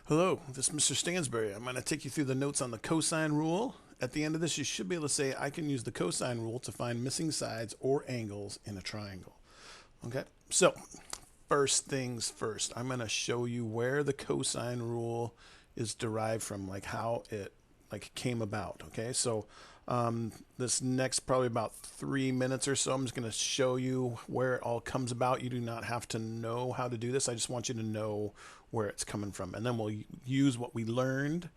Hello, this is Mr. Stansbury. I'm going to take you through the notes on the cosine rule. At the end of this, you should be able to say, I can use the cosine rule to find missing sides or angles in a triangle. Okay, so first things first, I'm going to show you where the cosine rule is derived from, like how it came about. Okay, so this next probably about 3 minutes or so, I'm just going to show you where it all comes about. You do not have to know how to do this. I just want you to know where it's coming from, and then we'll use what we learned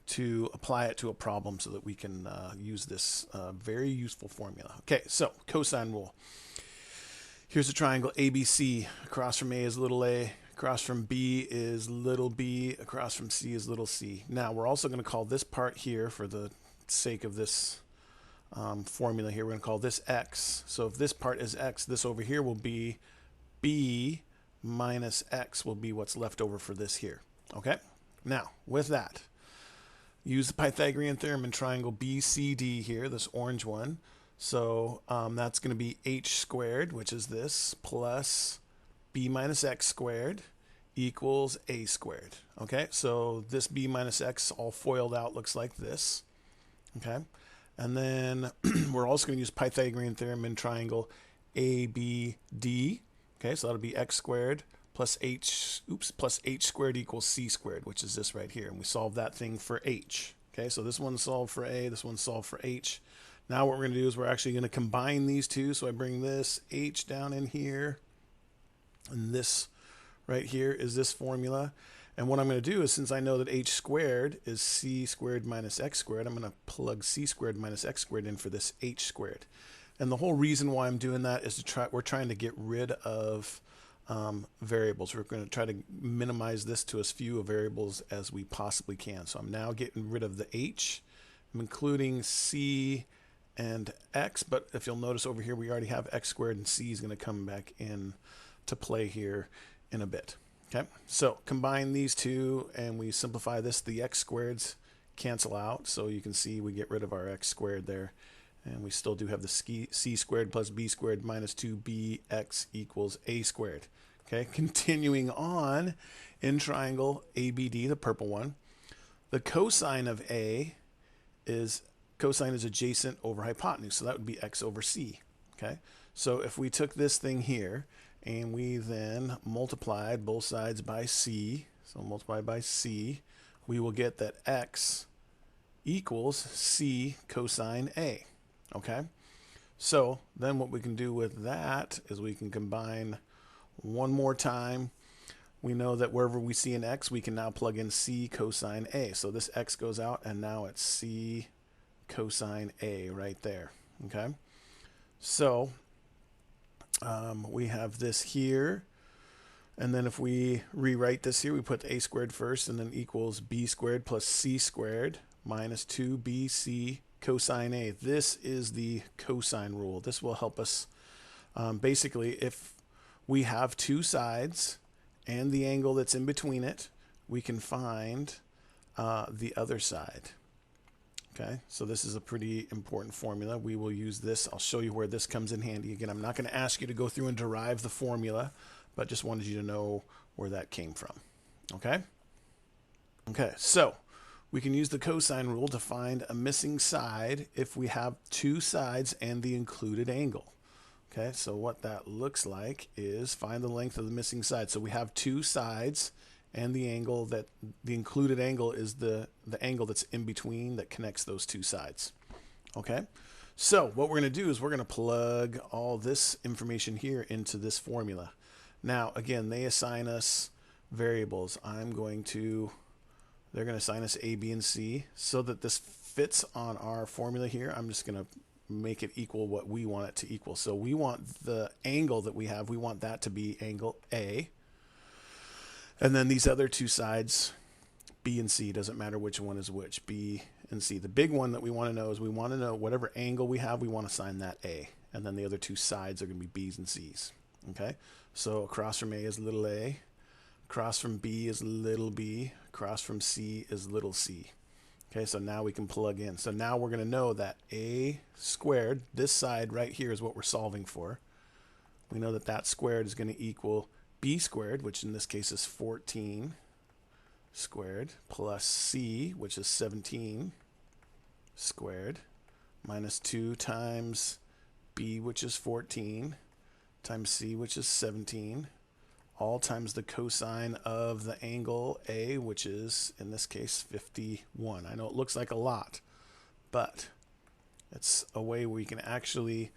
to apply it to a problem so that we can use this very useful formula. Okay, so cosine rule. Here's a triangle ABC. Across from A is little a, across from B is little b, across from C is little c. Now we're also going to call this part here, for the sake of this formula here, we're going to call this x. So if this part is x, this over here will be b minus x, will be what's left over for this here. Okay, now with that, use the Pythagorean theorem in triangle BCD here, this orange one. So that's going to be h squared, which is this, plus b minus x squared equals a squared. Okay, so this b minus x all foiled out looks like this. Okay, and then we're also going to use Pythagorean theorem in triangle ABD. Okay, so that'll be x squared plus h squared equals c squared, which is this right here. And we solve that thing for h. Okay, so this one's solved for a, this one's solved for h. Now what we're going to do is we're actually going to combine these two. So I bring this h down in here, and this right here is this formula. And what I'm going to do is, since I know that h squared is c squared minus x squared, I'm going to plug c squared minus x squared in for this h squared. And the whole reason why I'm doing that is we're trying to get rid of variables. We're going to try to minimize this to as few variables as we possibly can. So I'm now getting rid of the h. I'm including c and x, but if you'll notice over here, we already have x squared, and c is going to come back in to play here in a bit. Okay, so combine these two and we simplify this. The x squareds cancel out, so you can see we get rid of our x squared there. And we still do have the c squared plus b squared minus 2bx equals a squared. Okay, continuing on in triangle ABD, the purple one, the cosine of A is, cosine is adjacent over hypotenuse, so that would be x over c. Okay, so if we took this thing here and we then multiplied both sides by c, so multiply by c, we will get that x equals c cosine A. Okay, so then what we can do with that is we can combine one more time. We know that wherever we see an x, we can now plug in c cosine A. So this x goes out, and now it's c cosine A right there. Okay, so we have this here, and then if we rewrite this here, we put a squared first, and then equals b squared plus c squared minus 2bc cosine A. This is the cosine rule. This will help us basically, if we have two sides and the angle that's in between it, we can find the other side. Okay, so this is a pretty important formula. We will use this. I'll show you where this comes in handy. Again, I'm not going to ask you to go through and derive the formula, but just wanted you to know where that came from. Okay? Okay, so we can use the cosine rule to find a missing side if we have two sides and the included angle. Okay, so what that looks like is find the length of the missing side. So we have two sides, and the angle that the included angle is the angle that's in between that connects those two sides. Okay, so what we're going to do is we're going to plug all this information here into this formula. Now again, they assign us variables. They're going to assign us A, B, and C. So that this fits on our formula here, I'm just going to make it equal what we want it to equal. So we want the angle that we have, we want that to be angle A. And then these other two sides, B and C, doesn't matter which one is which, B and C. The big one that we want to know is we want to know whatever angle we have, we want to assign that A. And then the other two sides are going to be B's and C's. Okay? So across from A is little a. Across from B is little b, across from C is little c. Okay, so now we can plug in. So now we're going to know that a squared, this side right here is what we're solving for. We know that that squared is going to equal b squared, which in this case is 14 squared plus c, which is 17 squared, minus 2 times b, which is 14, times c, which is 17, all times the cosine of the angle A, which is, in this case, 51. I know it looks like a lot, but it's a way where you can actually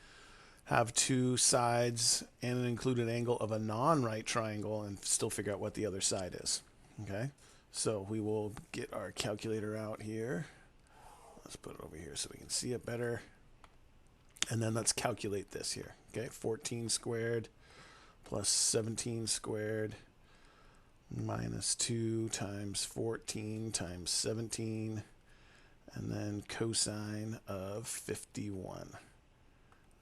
have two sides and an included angle of a non-right triangle and still figure out what the other side is. Okay, so we will get our calculator out here. Let's put it over here so we can see it better. And then let's calculate this here. Okay, 14 squared plus 17 squared minus 2 times 14 times 17, and then cosine of 51.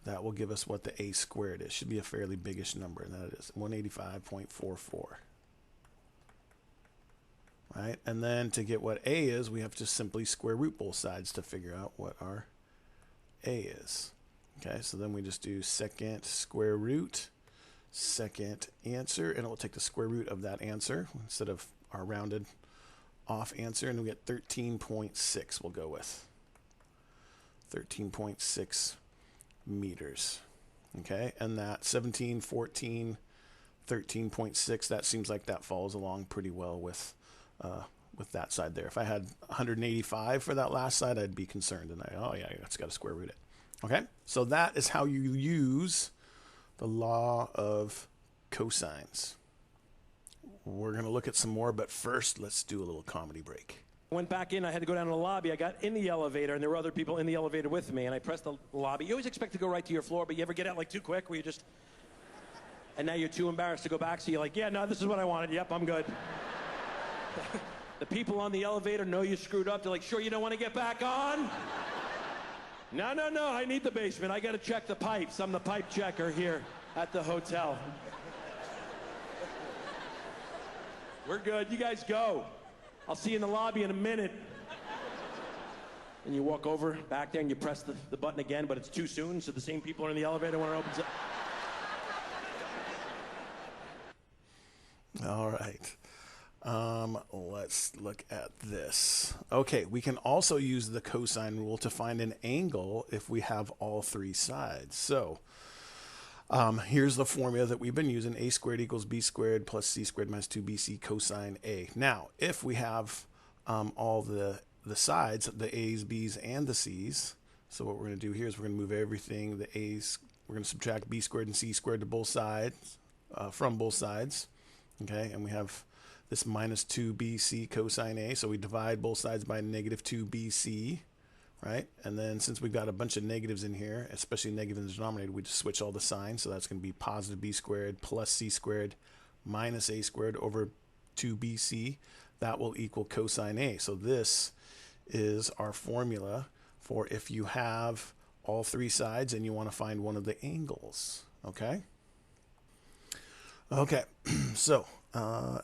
That will give us what the a squared is. Should be a fairly biggish number, and that is 185.44. Right? And then to get what a is, we have to simply square root both sides to figure out what our a is. Okay, so then we just do second square root, second answer, and it will take the square root of that answer instead of our rounded off answer, and we get 13.6 we'll go with. 13.6 meters. Okay, and that 17, 14, 13.6, that seems like that falls along pretty well with that side there. If I had 185 for that last side, I'd be concerned, and oh yeah, that's got to square root it. Okay, so that is how you use the law of cosines. We're going to look at some more, but first, let's do a little comedy break. I went back in, I had to go down to the lobby. I got in the elevator, and there were other people in the elevator with me, and I pressed the lobby. You always expect to go right to your floor, but you ever get out like too quick where you just... And now you're too embarrassed to go back, so you're like, yeah, no, this is what I wanted. Yep, I'm good. The people on the elevator know you screwed up. They're like, sure you don't want to get back on? No, I need the basement. I got to check the pipes. I'm the pipe checker here at the hotel. We're good. You guys go. I'll see you in the lobby in a minute. And you walk over back there and you press the button again, but it's too soon, so the same people are in the elevator when it opens up. All right. Let's look at this. Okay, we can also use the cosine rule to find an angle if we have all three sides. So here's the formula that we've been using. A squared equals b squared plus c squared minus 2bc cosine a. Now, if we have all the sides, the a's, b's, and the c's, so what we're going to do here is we're going to move everything, the a's, we're going to subtract b squared and c squared to both sides, from both sides. Okay, and we have this minus 2bc cosine a, so we divide both sides by negative 2bc, right? And then since we've got a bunch of negatives in here, especially negative in the denominator, we just switch all the signs. So that's going to be positive b squared plus c squared minus a squared over 2bc. That will equal cosine a. So this is our formula for if you have all three sides and you want to find one of the angles, okay? Okay, so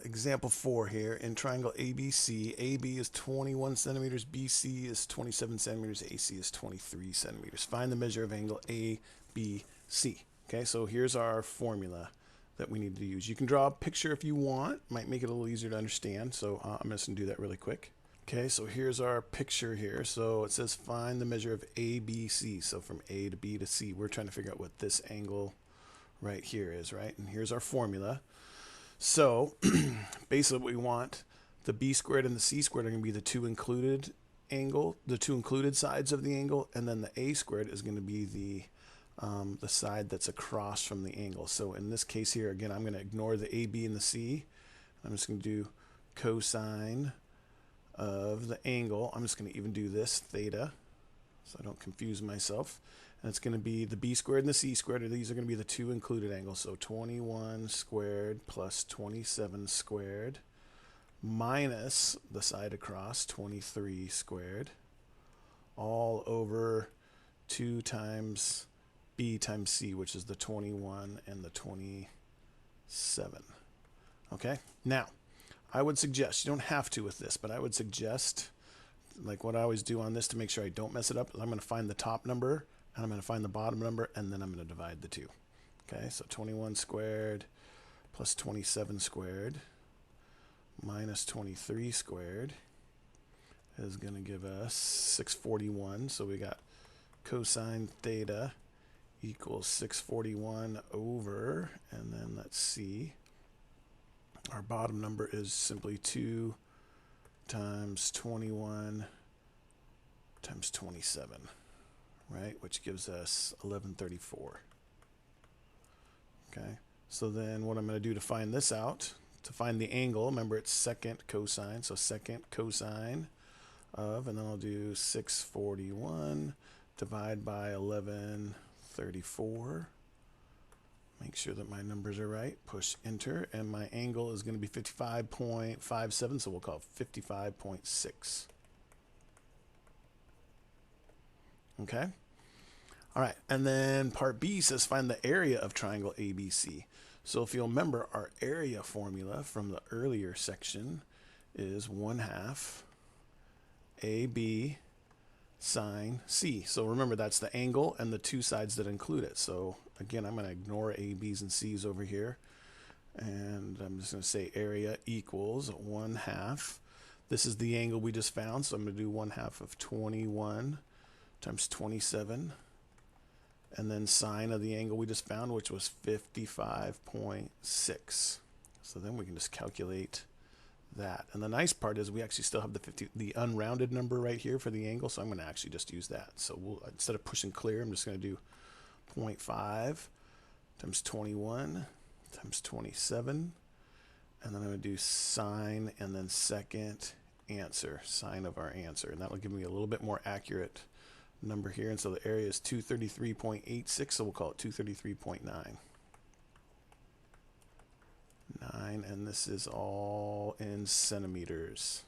example 4 here. In triangle ABC, AB is 21 centimeters, BC is 27 centimeters, AC is 23 centimeters. Find the measure of angle ABC. Okay, so here's our formula that we need to use. You can draw a picture if you want. Might make it a little easier to understand, so I'm just going to do that really quick. Okay, so here's our picture here. So it says find the measure of ABC. So from A to B to C, we're trying to figure out what this angle right here is, right? And here's our formula. So basically what we want, the b squared and the c squared are going to be the two included sides of the angle, and then the a squared is going to be the side that's across from the angle. So in this case here, again, I'm going to ignore the a, b, and the c. I'm just going to do cosine of the angle. I'm just going to even do this, theta, so I don't confuse myself. And it's going to be the b squared and the c squared, or these are going to be the two included angles. So 21 squared plus 27 squared minus the side across, 23 squared, all over 2 times b times c, which is the 21 and the 27. Okay? Now, I would suggest, you don't have to with this, but I would suggest, like what I always do on this to make sure I don't mess it up, I'm going to find the top number, and I'm going to find the bottom number, and then I'm going to divide the two. Okay, so 21 squared plus 27 squared minus 23 squared is going to give us 641. So we got cosine theta equals 641 over, and then let's see, our bottom number is simply 2 times 21 times 27, right? Which gives us 1134. Okay, so then what I'm going to do to find this out, to find the angle, remember it's second cosine, so second cosine of, and then I'll do 641 divide by 1134. Make sure that my numbers are right. Push enter, and my angle is going to be 55.57, so we'll call it 55.6. Okay? All right, and then part B says find the area of triangle ABC. So if you'll remember, our area formula from the earlier section is 1/2 AB sine C. So remember, that's the angle and the two sides that include it. So again, I'm going to ignore A, B's, and C's over here. And I'm just going to say area equals 1/2. This is the angle we just found, so I'm going to do 1/2 of 21 times 27. And then sine of the angle we just found, which was 55.6. So then we can just calculate that. And the nice part is we actually still have the unrounded number right here for the angle, so I'm going to actually just use that. So we'll, instead of pushing clear, I'm just going to do 0.5 times 21 times 27, and then I'm going to do sine and then second answer, sine of our answer, and that will give me a little bit more accurate number here. And so the area is 233.86, so we'll call it 233.9. 9, and this is all in centimeters.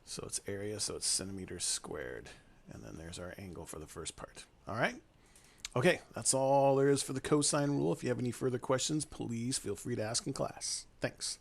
So it's area, so it's centimeters squared. And then there's our angle for the first part. All right? Okay, that's all there is for the cosine rule. If you have any further questions, please feel free to ask in class. Thanks.